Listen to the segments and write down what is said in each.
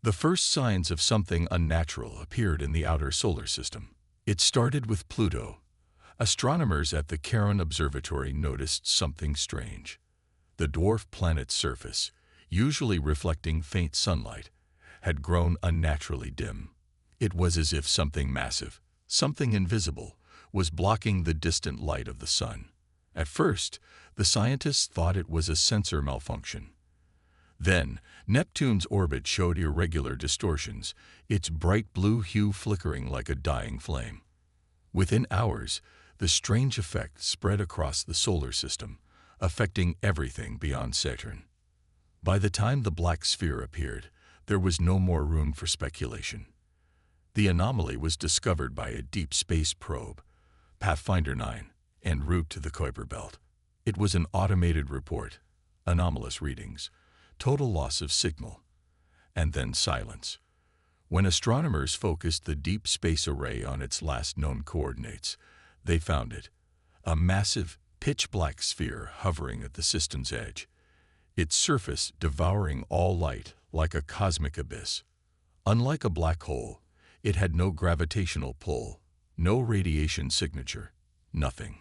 The first signs of something unnatural appeared in the outer solar system. It started with Pluto. Astronomers at the Charon Observatory noticed something strange. The dwarf planet's surface, usually reflecting faint sunlight, had grown unnaturally dim. It was as if something massive, something invisible, was blocking the distant light of the sun. At first, the scientists thought it was a sensor malfunction. Then, Neptune's orbit showed irregular distortions, its bright blue hue flickering like a dying flame. Within hours, the strange effect spread across the solar system, affecting everything beyond Saturn. By the time the black sphere appeared, there was no more room for speculation. The anomaly was discovered by a deep space probe, Pathfinder 9, en route to the Kuiper Belt. It was an automated report, anomalous readings, total loss of signal, and then silence. When astronomers focused the deep space array on its last known coordinates, they found it, a massive, pitch-black sphere hovering at the system's edge, its surface devouring all light like a cosmic abyss. Unlike a black hole, it had no gravitational pull, no radiation signature, nothing.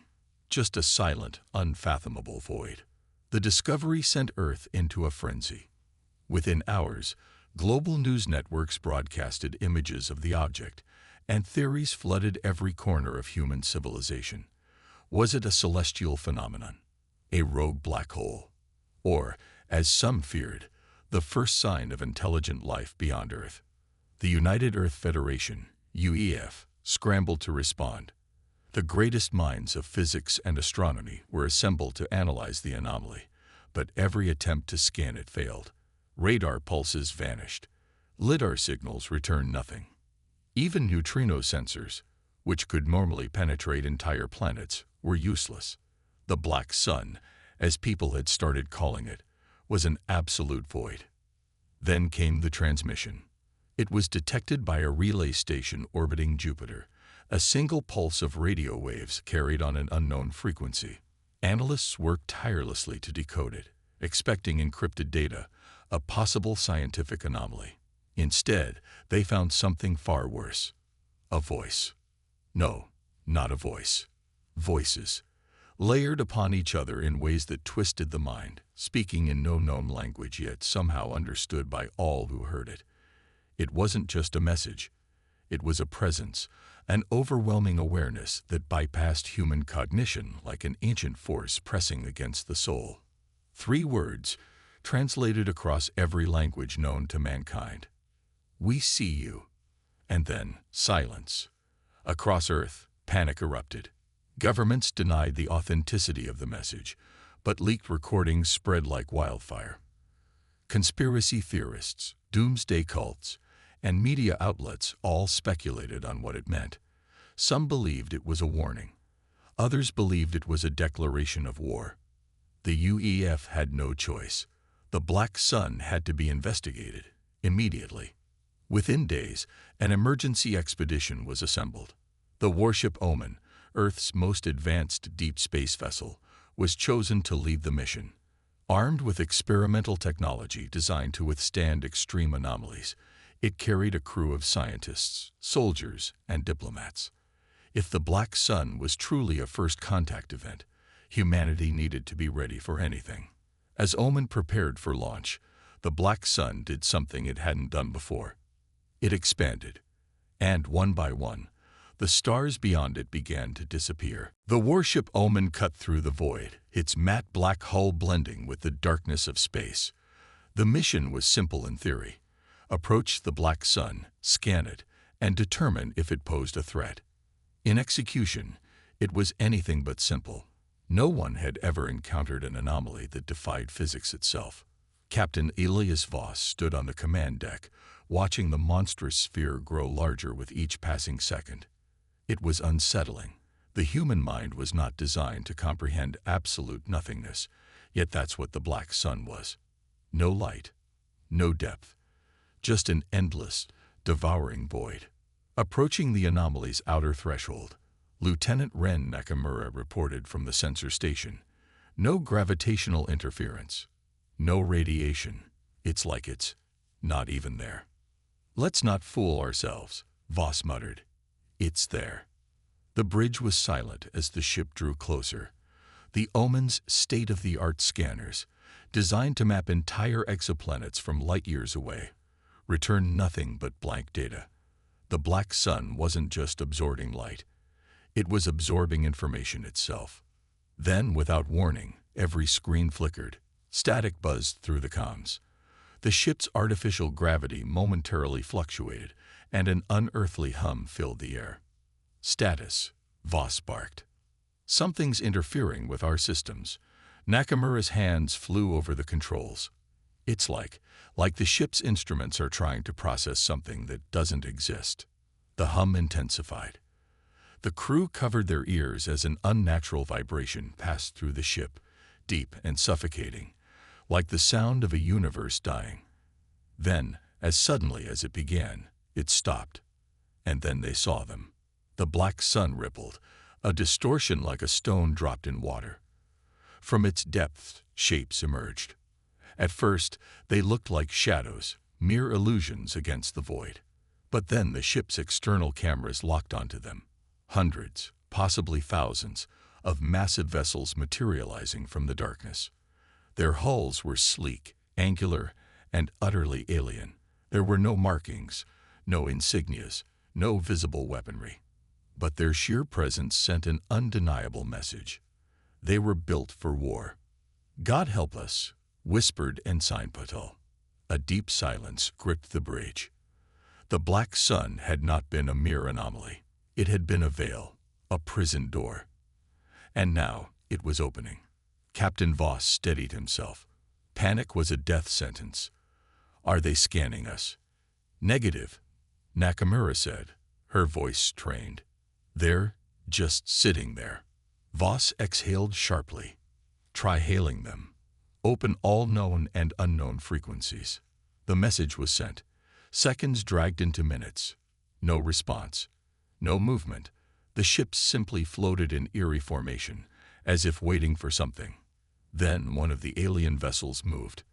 Just a silent, unfathomable void. The discovery sent Earth into a frenzy. Within hours, global news networks broadcasted images of the object, and theories flooded every corner of human civilization. Was it a celestial phenomenon, a rogue black hole, or, as some feared, the first sign of intelligent life beyond Earth? The United Earth Federation, UEF, scrambled to respond. The greatest minds of physics and astronomy were assembled to analyze the anomaly, but every attempt to scan it failed. Radar pulses vanished. LIDAR signals returned nothing. Even neutrino sensors, which could normally penetrate entire planets, were useless. The black sun, as people had started calling it, was an absolute void. Then came the transmission. It was detected by a relay station orbiting Jupiter, a single pulse of radio waves carried on an unknown frequency. Analysts worked tirelessly to decode it, expecting encrypted data, a possible scientific anomaly. Instead, they found something far worse. A voice. No, not a voice. Voices, layered upon each other in ways that twisted the mind, speaking in no known language yet somehow understood by all who heard it. It wasn't just a message. It was a presence, an overwhelming awareness that bypassed human cognition like an ancient force pressing against the soul. 3 words, translated across every language known to mankind. We see you. And then, silence. Across Earth, panic erupted. Governments denied the authenticity of the message, but leaked recordings spread like wildfire. Conspiracy theorists, doomsday cults, and media outlets all speculated on what it meant. Some believed it was a warning. Others believed it was a declaration of war. The UEF had no choice. The black sun had to be investigated, immediately. Within days, an emergency expedition was assembled. The warship Omen, Earth's most advanced deep space vessel, was chosen to lead the mission. Armed with experimental technology designed to withstand extreme anomalies, it carried a crew of scientists, soldiers, and diplomats. If the black sun was truly a first contact event, humanity needed to be ready for anything. As Omen prepared for launch, the black sun did something it hadn't done before. It expanded, and one by one, the stars beyond it began to disappear. The warship Omen cut through the void, its matte black hull blending with the darkness of space. The mission was simple in theory. Approach the black sun, scan it, and determine if it posed a threat. In execution, it was anything but simple. No one had ever encountered an anomaly that defied physics itself. Captain Elias Voss stood on the command deck, watching the monstrous sphere grow larger with each passing second. It was unsettling. The human mind was not designed to comprehend absolute nothingness, yet that's what the black sun was. No light, no depth, just an endless, devouring void. Approaching the anomaly's outer threshold, Lieutenant Ren Nakamura reported from the sensor station. No gravitational interference, no radiation. It's like it's not even there. "Let's not fool ourselves," Voss muttered. "It's there." The bridge was silent as the ship drew closer. The Omen's state-of-the-art scanners, designed to map entire exoplanets from light-years away, returned nothing but blank data. The black sun wasn't just absorbing light. It was absorbing information itself. Then, without warning, every screen flickered. Static buzzed through the comms. The ship's artificial gravity momentarily fluctuated, and an unearthly hum filled the air. "Status," Voss barked. "Something's interfering with our systems." Nakamura's hands flew over the controls. "It's like the ship's instruments are trying to process something that doesn't exist." The hum intensified. The crew covered their ears as an unnatural vibration passed through the ship, deep and suffocating, like the sound of a universe dying. Then, as suddenly as it began, it stopped. And then they saw them. The black sun rippled, a distortion like a stone dropped in water. From its depths, shapes emerged. At first, they looked like shadows, mere illusions against the void. But then the ship's external cameras locked onto them. Hundreds, possibly thousands, of massive vessels materializing from the darkness. Their hulls were sleek, angular, and utterly alien. There were no markings, no insignias, no visible weaponry. But their sheer presence sent an undeniable message. They were built for war. "God help us," whispered Ensign Patel. A deep silence gripped the bridge. The black sun had not been a mere anomaly. It had been a veil, a prison door. And now it was opening. Captain Voss steadied himself. Panic was a death sentence. "Are they scanning us?" "Negative," Nakamura said, her voice strained. "They're just sitting there." Voss exhaled sharply. "Try hailing them. Open all known and unknown frequencies." The message was sent. Seconds dragged into minutes. No response. No movement. The ship simply floated in eerie formation, as if waiting for something. Then one of the alien vessels moved.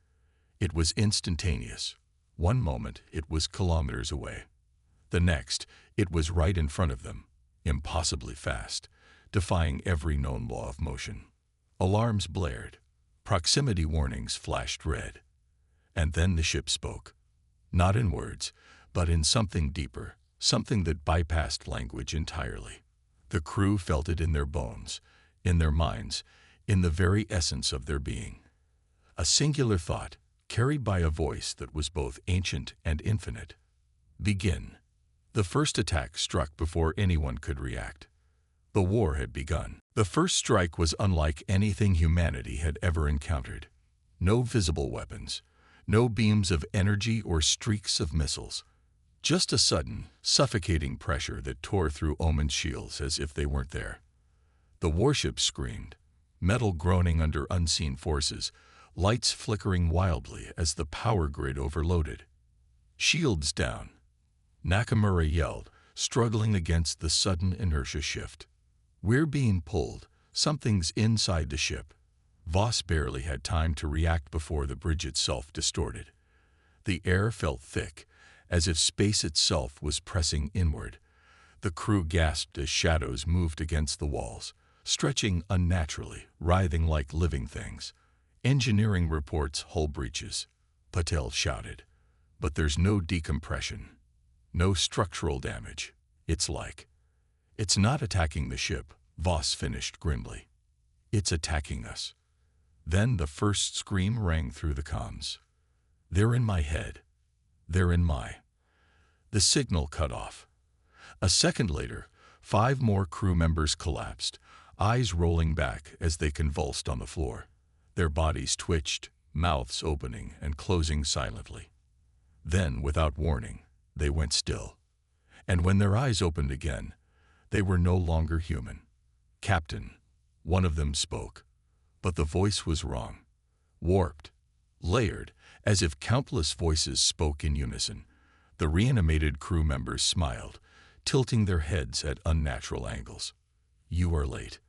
It was instantaneous. One moment, it was kilometers away. The next, it was right in front of them, impossibly fast, defying every known law of motion. Alarms blared. Proximity warnings flashed red. And then the ship spoke. Not in words, but in something deeper, something that bypassed language entirely. The crew felt it in their bones, in their minds, in the very essence of their being. A singular thought, carried by a voice that was both ancient and infinite. "Begin." The first attack struck before anyone could react. The war had begun. The first strike was unlike anything humanity had ever encountered. No visible weapons, no beams of energy or streaks of missiles. Just a sudden, suffocating pressure that tore through Omen's shields as if they weren't there. The warship screamed, metal groaning under unseen forces, lights flickering wildly as the power grid overloaded. "Shields down," Nakamura yelled, struggling against the sudden inertia shift. "We're being pulled. Something's inside the ship." Voss barely had time to react before the bridge itself distorted. The air felt thick, as if space itself was pressing inward. The crew gasped as shadows moved against the walls, stretching unnaturally, writhing like living things. "Engineering reports hull breaches," Patel shouted. "But there's no decompression, no structural damage. It's not attacking the ship," Voss finished grimly. "It's attacking us." Then the first scream rang through the comms. "They're in my head. They're in my..." The signal cut off. A second later, 5 more crew members collapsed, eyes rolling back as they convulsed on the floor. Their bodies twitched, mouths opening and closing silently. Then, without warning, they went still. And when their eyes opened again, they were no longer human. "Captain," one of them spoke. But the voice was wrong. Warped, layered, as if countless voices spoke in unison. The reanimated crew members smiled, tilting their heads at unnatural angles. "You are late."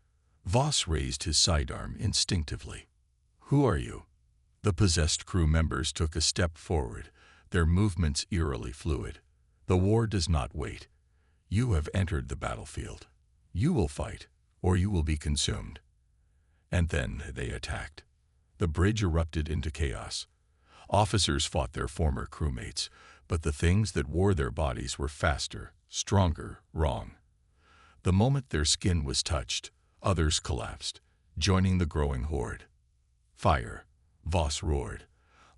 Voss raised his sidearm instinctively. "Who are you?" The possessed crew members took a step forward, their movements eerily fluid. The war does not wait. You have entered the battlefield. You will fight, or you will be consumed. And then they attacked. The bridge erupted into chaos. Officers fought their former crewmates, but the things that wore their bodies were faster, stronger, wrong. The moment their skin was touched, others collapsed, joining the growing horde. Fire, Voss roared,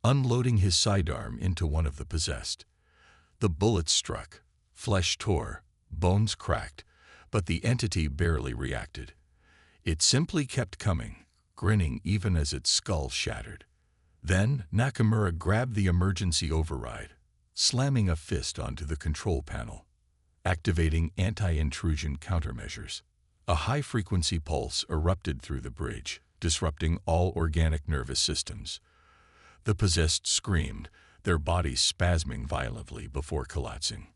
unloading his sidearm into one of the possessed. The bullets struck, flesh tore, bones cracked, but the entity barely reacted. It simply kept coming, grinning even as its skull shattered. Then Nakamura grabbed the emergency override, slamming a fist onto the control panel, activating anti-intrusion countermeasures. A high-frequency pulse erupted through the bridge, disrupting all organic nervous systems. The possessed screamed, their bodies spasming violently before collapsing.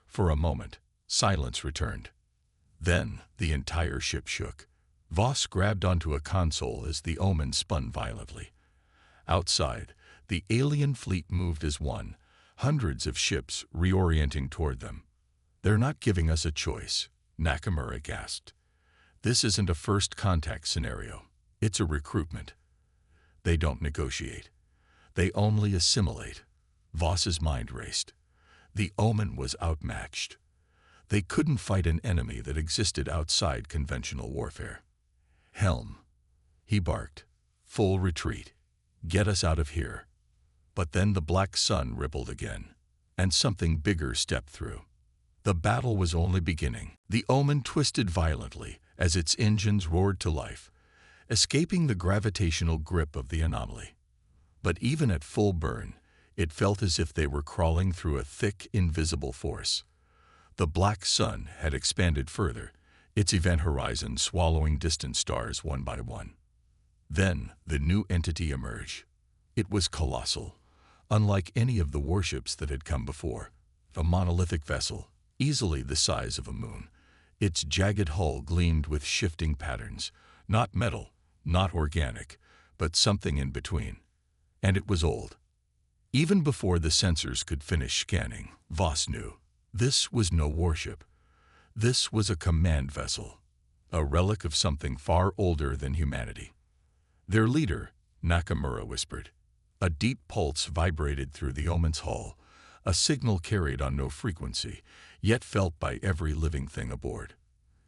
For a moment, silence returned. Then the entire ship shook. Voss grabbed onto a console as the omen spun violently. Outside, the alien fleet moved as one, hundreds of ships reorienting toward them. "They're not giving us a choice," Nakamura gasped. "This isn't a first contact scenario. It's a recruitment. They don't negotiate. They only assimilate." Voss's mind raced. The omen was outmatched. They couldn't fight an enemy that existed outside conventional warfare. "Helm," he barked. "Full retreat. Get us out of here." But then the black sun rippled again, and something bigger stepped through. The battle was only beginning. The omen twisted violently as its engines roared to life, escaping the gravitational grip of the anomaly. But even at full burn, it felt as if they were crawling through a thick, invisible force. The black sun had expanded further, its event horizon swallowing distant stars one by one. Then the new entity emerged. It was colossal, unlike any of the warships that had come before. A monolithic vessel, easily the size of a moon. Its jagged hull gleamed with shifting patterns, not metal, not organic, but something in between. And it was old. Even before the sensors could finish scanning, Voss knew. This was no warship. This was a command vessel, a relic of something far older than humanity. "Their leader," Nakamura whispered. A deep pulse vibrated through the omen's hull, a signal carried on no frequency, yet felt by every living thing aboard.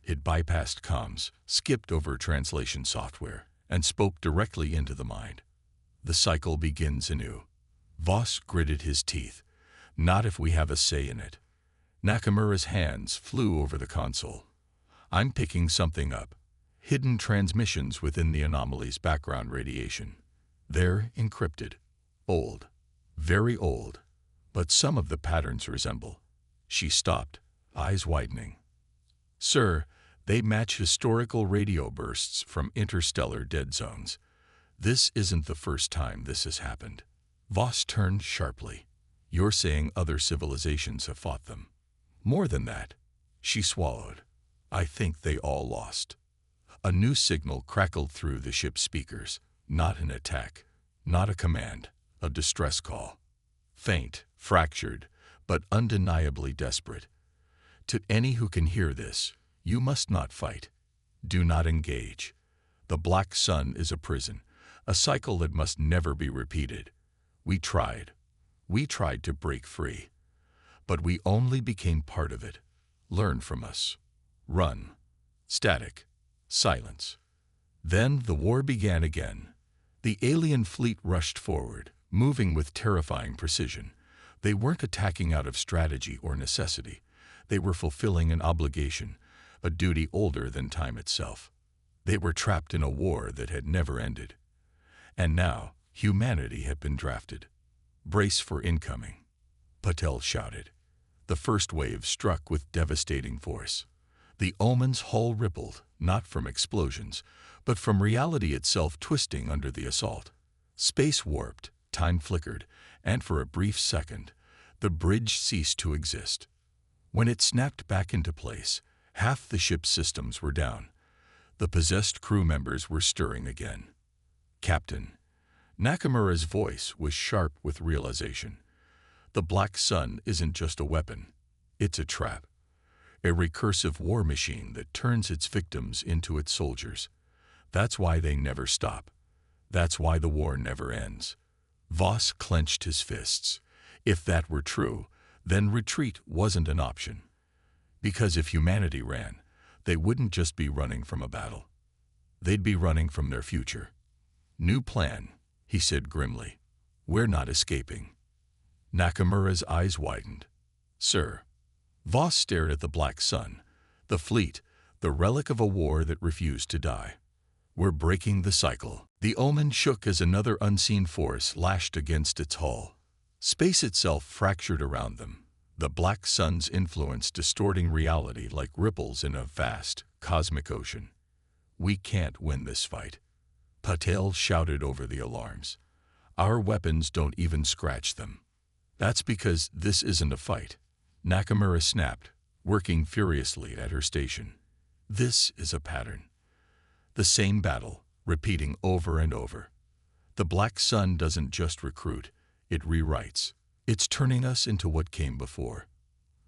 It bypassed comms, skipped over translation software, and spoke directly into the mind. "The cycle begins anew." Voss gritted his teeth. "Not if we have a say in it." Nakamura's hands flew over the console. "I'm picking something up. Hidden transmissions within the anomaly's background radiation. They're encrypted. Old. Very old. But some of the patterns resemble." She stopped, eyes widening. "Sir, they match historical radio bursts from interstellar dead zones. This isn't the first time this has happened." Voss turned sharply. "You're saying other civilizations have fought them?" "More than that." She swallowed. "I think they all lost." A new signal crackled through the ship's speakers. Not an attack, not a command, a distress call. Faint, fractured, but undeniably desperate. "To any who can hear this, you must not fight. Do not engage. The black sun is a prison, a cycle that must never be repeated. We tried. We tried to break free. But we only became part of it. Learn from us. Run. Static. Silence." Then the war began again. The alien fleet rushed forward, moving with terrifying precision. They weren't attacking out of strategy or necessity. They were fulfilling an obligation, a duty older than time itself. They were trapped in a war that had never ended. And now, humanity had been drafted. "Brace for incoming," Patel shouted. The first wave struck with devastating force. The omen's hull rippled, not from explosions, but from reality itself twisting under the assault. Space warped, time flickered, and for a brief second, the bridge ceased to exist. When it snapped back into place, half the ship's systems were down. The possessed crew members were stirring again. "Captain." Nakamura's voice was sharp with realization. The Black Sun isn't just a weapon. It's a trap. A recursive war machine that turns its victims into its soldiers. That's why they never stop. That's why the war never ends. Voss clenched his fists. If that were true, then retreat wasn't an option. Because if humanity ran, they wouldn't just be running from a battle. They'd be running from their future. New plan, he said grimly. We're not escaping. Nakamura's eyes widened. Sir. Voss stared at the Black Sun, the fleet, the relic of a war that refused to die. We're breaking the cycle. The Omen shook as another unseen force lashed against its hull. Space itself fractured around them, the Black Sun's influence distorting reality like ripples in a vast, cosmic ocean. We can't win this fight. Patel shouted over the alarms. Our weapons don't even scratch them. That's because this isn't a fight. Nakamura snapped, working furiously at her station. This is a pattern. The same battle, repeating over and over. The Black Sun doesn't just recruit, it rewrites. It's turning us into what came before.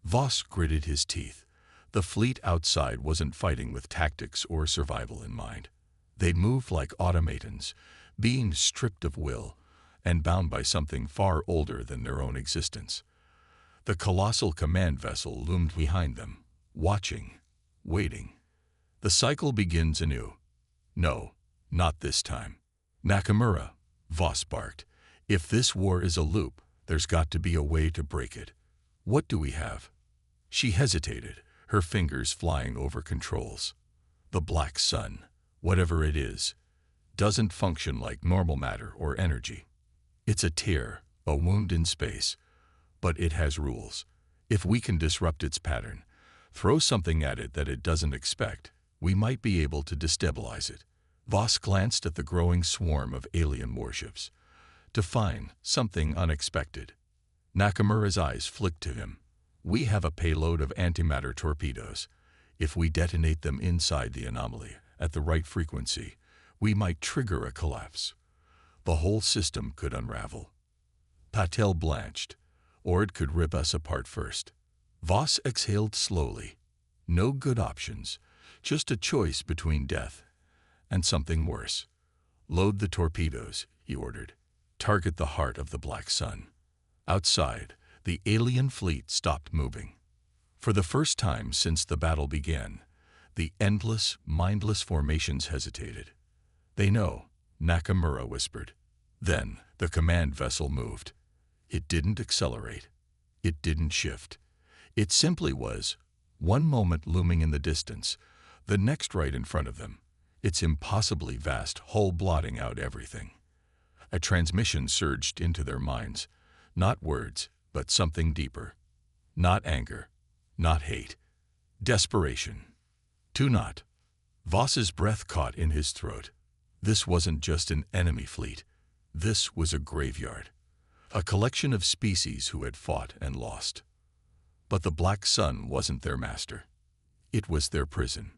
Voss gritted his teeth. The fleet outside wasn't fighting with tactics or survival in mind. They moved like automatons, being stripped of will and bound by something far older than their own existence. The colossal command vessel loomed behind them, watching, waiting. The cycle begins anew. No, not this time. Nakamura, Voss barked. If this war is a loop, there's got to be a way to break it. What do we have? She hesitated, her fingers flying over controls. The Black Sun, whatever it is, doesn't function like normal matter or energy. It's a tear, a wound in space. But it has rules. If we can disrupt its pattern, throw something at it that it doesn't expect, we might be able to destabilize it. Voss glanced at the growing swarm of alien warships. To find something unexpected. Nakamura's eyes flicked to him. We have a payload of antimatter torpedoes. If we detonate them inside the anomaly, at the right frequency, we might trigger a collapse. The whole system could unravel. Patel blanched. Or it could rip us apart first. Voss exhaled slowly. No good options, just a choice between death and something worse. Load the torpedoes, he ordered. Target the heart of the Black Sun. Outside, the alien fleet stopped moving. For the first time since the battle began, the endless, mindless formations hesitated. They know, Nakamura whispered. Then the command vessel moved. It didn't accelerate. It didn't shift. It simply was, one moment looming in the distance, the next right in front of them, its impossibly vast hull blotting out everything. A transmission surged into their minds, not words, but something deeper. Not anger, not hate. Desperation. To not. Voss's breath caught in his throat. This wasn't just an enemy fleet. This was a graveyard. A collection of species who had fought and lost. But the Black Sun wasn't their master. It was their prison.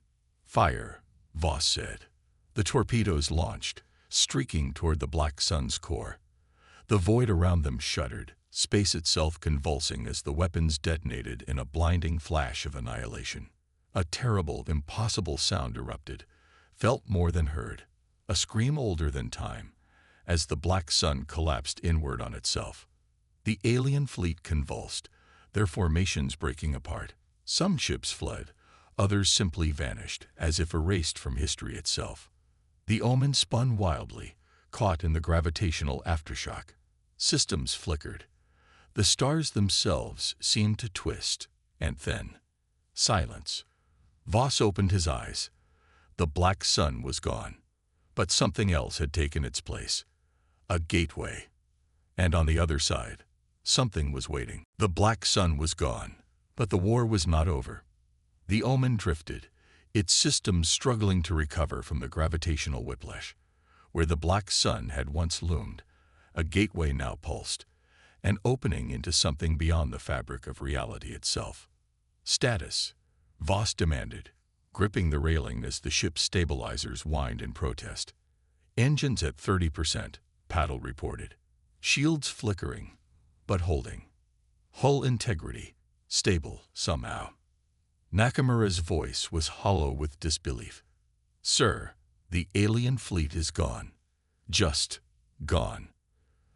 Fire, Voss said. The torpedoes launched, streaking toward the Black Sun's core. The void around them shuddered, space itself convulsing as the weapons detonated in a blinding flash of annihilation. A terrible, impossible sound erupted, felt more than heard, a scream older than time, as the Black Sun collapsed inward on itself. The alien fleet convulsed, their formations breaking apart. Some ships fled, others simply vanished, as if erased from history itself. The Omen spun wildly, caught in the gravitational aftershock. Systems flickered. The stars themselves seemed to twist, and then, silence. Voss opened his eyes. The Black Sun was gone, but something else had taken its place. A gateway. And on the other side, something was waiting. The Black Sun was gone, but the war was not over. The Omen drifted, its systems struggling to recover from the gravitational whiplash. Where the Black Sun had once loomed, a gateway now pulsed, an opening into something beyond the fabric of reality itself. Status, Voss demanded, gripping the railing as the ship's stabilizers whined in protest. Engines at 30%. Paddle reported. Shields flickering, but holding. Hull integrity, stable somehow. Nakamura's voice was hollow with disbelief. Sir, the alien fleet is gone. Just gone.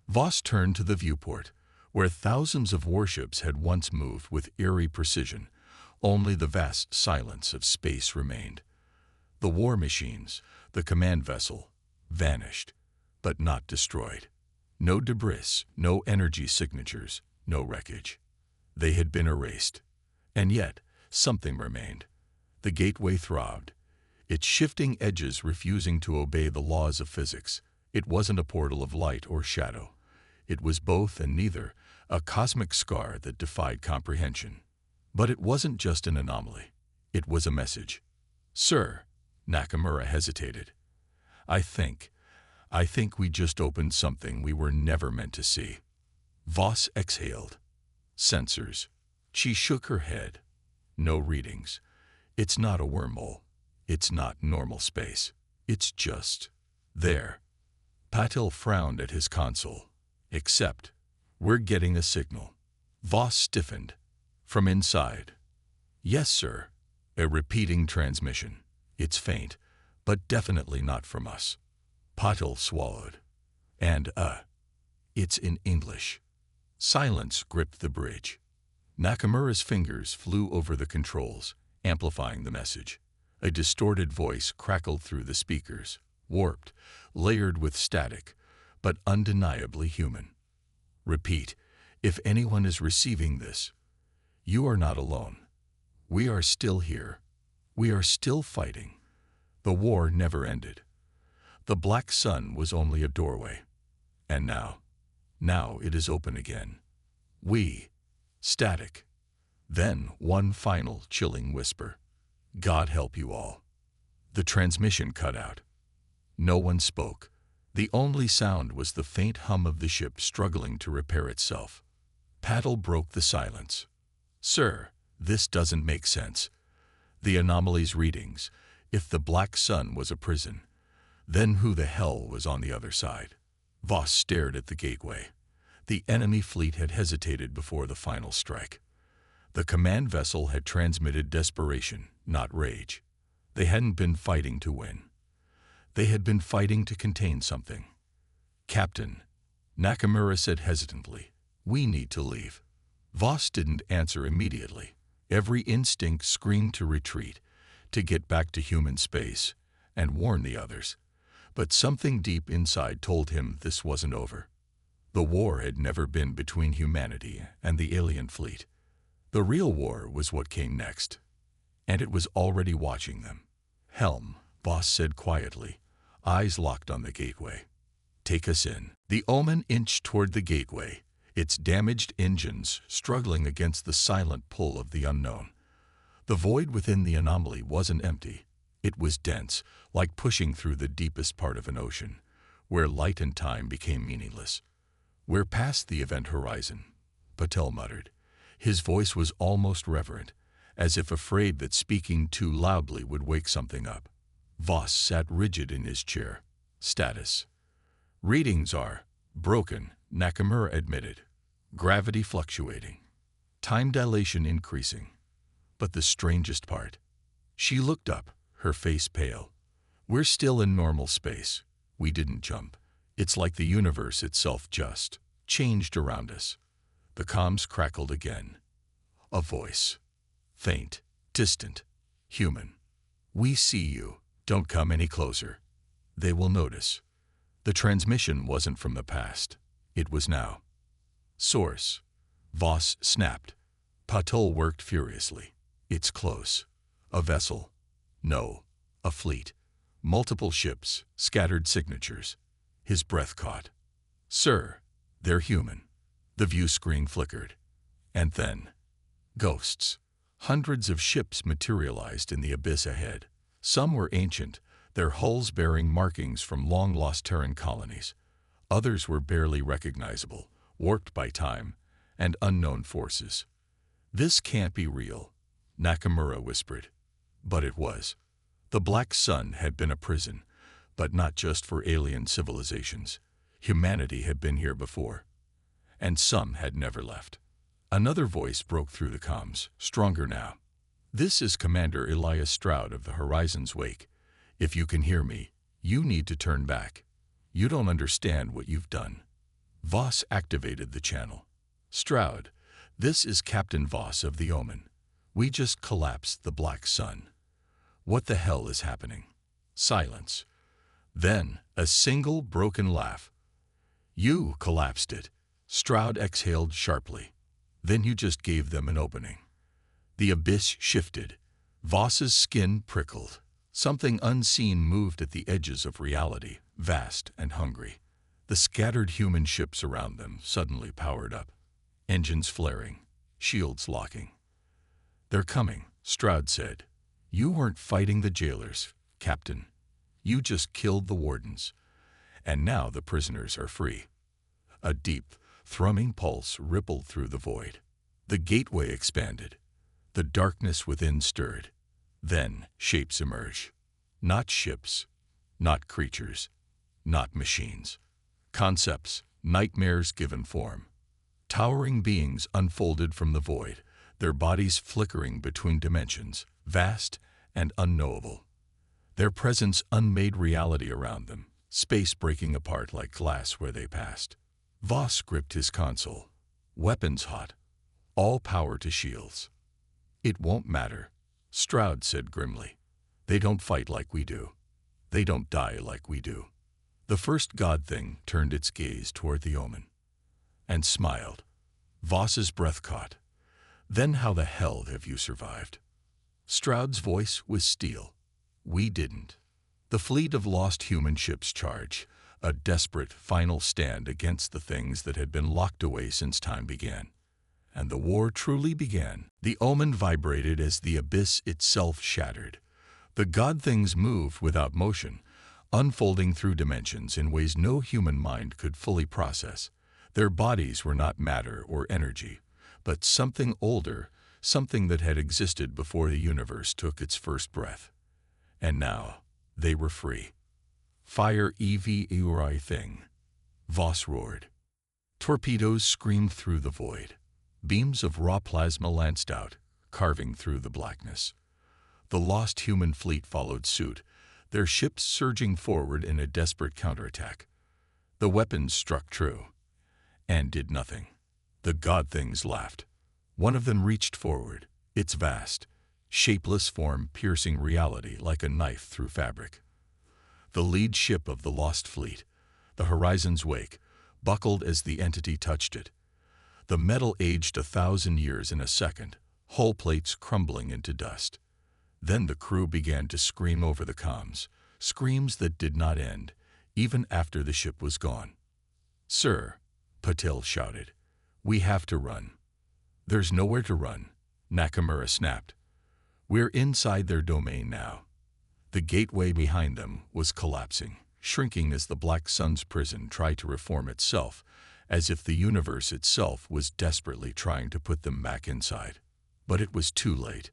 Voss turned to the viewport, where thousands of warships had once moved with eerie precision. Only the vast silence of space remained. The war machines, the command vessel, vanished, but not destroyed. No debris, no energy signatures, no wreckage. They had been erased. And yet, something remained. The gateway throbbed, its shifting edges refusing to obey the laws of physics. It wasn't a portal of light or shadow. It was both and neither, a cosmic scar that defied comprehension. But it wasn't just an anomaly. It was a message. Sir, Nakamura hesitated. I think we just opened something we were never meant to see. Voss exhaled. Sensors. She shook her head. No readings. It's not a wormhole. It's not normal space. It's just there. Patil frowned at his console. Except, we're getting a signal. Voss stiffened. From inside. Yes, sir. A repeating transmission. It's faint, but definitely not from us. Patil swallowed. And, it's in English. Silence gripped the bridge. Nakamura's fingers flew over the controls, amplifying the message. A distorted voice crackled through the speakers, warped, layered with static, but undeniably human. Repeat, if anyone is receiving this, you are not alone. We are still here. We are still fighting. The war never ended. The black sun was only a doorway. And now it is open again. Static. Then one final chilling whisper. God help you all. The transmission cut out. No one spoke. The only sound was the faint hum of the ship struggling to repair itself. Patil broke the silence. Sir, this doesn't make sense. The anomaly's readings, if the black sun was a prison, then who the hell was on the other side? Voss stared at the gateway. The enemy fleet had hesitated before the final strike. The command vessel had transmitted desperation, not rage. They hadn't been fighting to win. They had been fighting to contain something. Captain, Nakamura said hesitantly, we need to leave. Voss didn't answer immediately. Every instinct screamed to retreat, to get back to human space, and warn the others. But something deep inside told him this wasn't over. The war had never been between humanity and the alien fleet. The real war was what came next, and it was already watching them. Helm, Voss said quietly, eyes locked on the gateway. Take us in. The Omen inched toward the gateway, its damaged engines struggling against the silent pull of the unknown. The void within the anomaly wasn't empty. It was dense, like pushing through the deepest part of an ocean, where light and time became meaningless. We're past the event horizon, Patil muttered. His voice was almost reverent, as if afraid that speaking too loudly would wake something up. Voss sat rigid in his chair. Status. Readings are broken, Nakamura admitted. Gravity fluctuating. Time dilation increasing. But the strangest part. She looked up, her face pale. We're still in normal space. We didn't jump. It's like the universe itself just changed around us. The comms crackled again. A voice. Faint, distant, human. We see you. Don't come any closer. They will notice. The transmission wasn't from the past. It was now. Source. Voss snapped. Patil worked furiously. It's close. A vessel. No. A fleet. Multiple ships, scattered signatures. His breath caught. Sir, they're human. The view screen flickered. And then, ghosts. Hundreds of ships materialized in the abyss ahead. Some were ancient, their hulls bearing markings from long-lost Terran colonies. Others were barely recognizable, warped by time and unknown forces. This can't be real, Nakamura whispered. But it was. The Black Sun had been a prison, but not just for alien civilizations. Humanity had been here before, and some had never left. Another voice broke through the comms, stronger now. "This is Commander Elias Stroud of the Horizon's Wake. If you can hear me, you need to turn back. You don't understand what you've done." Voss activated the channel. "Stroud, this is Captain Voss of the Omen. We just collapsed the Black Sun. What the hell is happening?" Silence. Then a single broken laugh. "You collapsed it." Stroud exhaled sharply. "Then you just gave them an opening." The abyss shifted. Voss's skin prickled. Something unseen moved at the edges of reality, vast and hungry. The scattered human ships around them suddenly powered up. Engines flaring, shields locking. "They're coming," Stroud said. "You weren't fighting the jailers, Captain. You just killed the wardens. And now the prisoners are free." A deep, thrumming pulse rippled through the void. The gateway expanded. The darkness within stirred. Then shapes emerged. Not ships, not creatures, not machines. Concepts, nightmares given form. Towering beings unfolded from the void, their bodies flickering between dimensions, vast and unknowable. Their presence unmade reality around them, space breaking apart like glass where they passed. Voss gripped his console. Weapons hot. All power to shields. "It won't matter," Stroud said grimly. "They don't fight like we do. They don't die like we do." The first god thing turned its gaze toward the Omen and smiled. Voss's breath caught. "Then how the hell have you survived?" Stroud's voice was steel. "We didn't." The fleet of lost human ships charged, a desperate final stand against the things that had been locked away since time began. And the war truly began. The Omen vibrated as the abyss itself shattered. The god things moved without motion, unfolding through dimensions in ways no human mind could fully process. Their bodies were not matter or energy, but something older, something that had existed before the universe took its first breath. And now, they were free. "Fire EV thing," Voss roared. Torpedoes screamed through the void. Beams of raw plasma lanced out, carving through the blackness. The lost human fleet followed suit, their ships surging forward in a desperate counterattack. The weapons struck true, and did nothing. The god things laughed. One of them reached forward, its vast, shapeless form piercing reality like a knife through fabric. The lead ship of the lost fleet, the Horizon's Wake, buckled as the entity touched it. The metal aged 1,000 years in a second, hull plates crumbling into dust. Then the crew began to scream over the comms, screams that did not end, even after the ship was gone. "Sir," Patel shouted, "we have to run." "There's nowhere to run," Nakamura snapped. "We're inside their domain now." The gateway behind them was collapsing, shrinking as the Black Sun's prison tried to reform itself, as if the universe itself was desperately trying to put them back inside. But it was too late.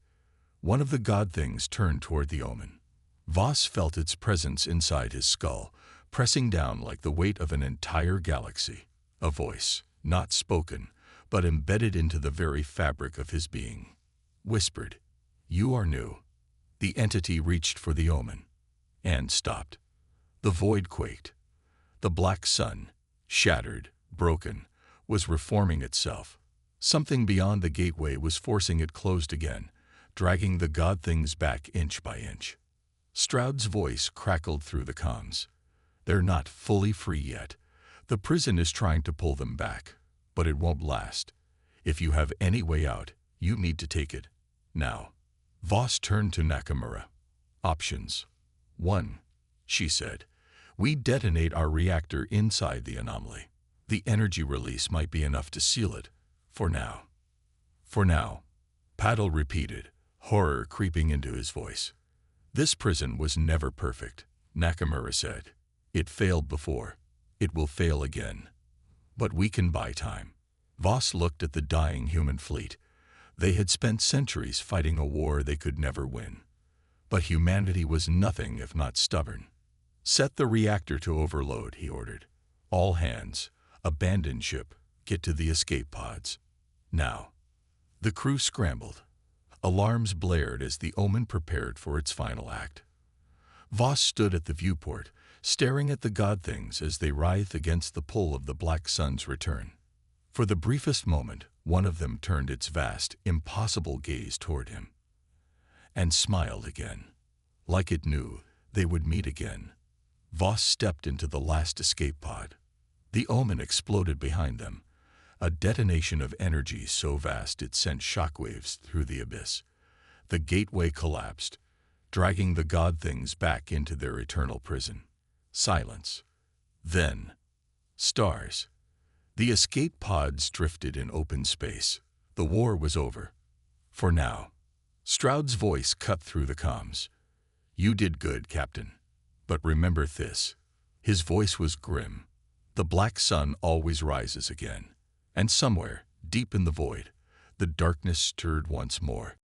One of the god things turned toward the Omen. Voss felt its presence inside his skull, pressing down like the weight of an entire galaxy. A voice, not spoken, but embedded into the very fabric of his being, whispered, "You are new." The entity reached for the Omen, and stopped. The void quaked. The Black Sun, shattered, broken, was reforming itself. Something beyond the gateway was forcing it closed again, dragging the god things back inch by inch. Stroud's voice crackled through the comms. "They're not fully free yet. The prison is trying to pull them back, but it won't last. If you have any way out, you need to take it. Now." Voss turned to Nakamura. "Options. 1, she said. "We detonate our reactor inside the anomaly. The energy release might be enough to seal it. For now." "For now," Paddle repeated, horror creeping into his voice. "This prison was never perfect," Nakamura said. "It failed before. It will fail again. But we can buy time." Voss looked at the dying human fleet. They had spent centuries fighting a war they could never win. But humanity was nothing if not stubborn. "Set the reactor to overload," he ordered. "All hands, abandon ship, get to the escape pods. Now, the crew scrambled. Alarms blared as the Omen prepared for its final act. Voss stood at the viewport, staring at the god things as they writhed against the pull of the Black Sun's return. For the briefest moment, one of them turned its vast, impossible gaze toward him, and smiled again, like it knew they would meet again. Voss stepped into the last escape pod. The Omen exploded behind them, a detonation of energy so vast it sent shockwaves through the abyss. The gateway collapsed, dragging the god things back into their eternal prison. Silence. Then, stars. The escape pods drifted in open space. The war was over. For now. Stroud's voice cut through the comms. "You did good, Captain. But remember this." His voice was grim. "The Black Sun always rises again. And somewhere, deep in the void, the darkness stirred once more.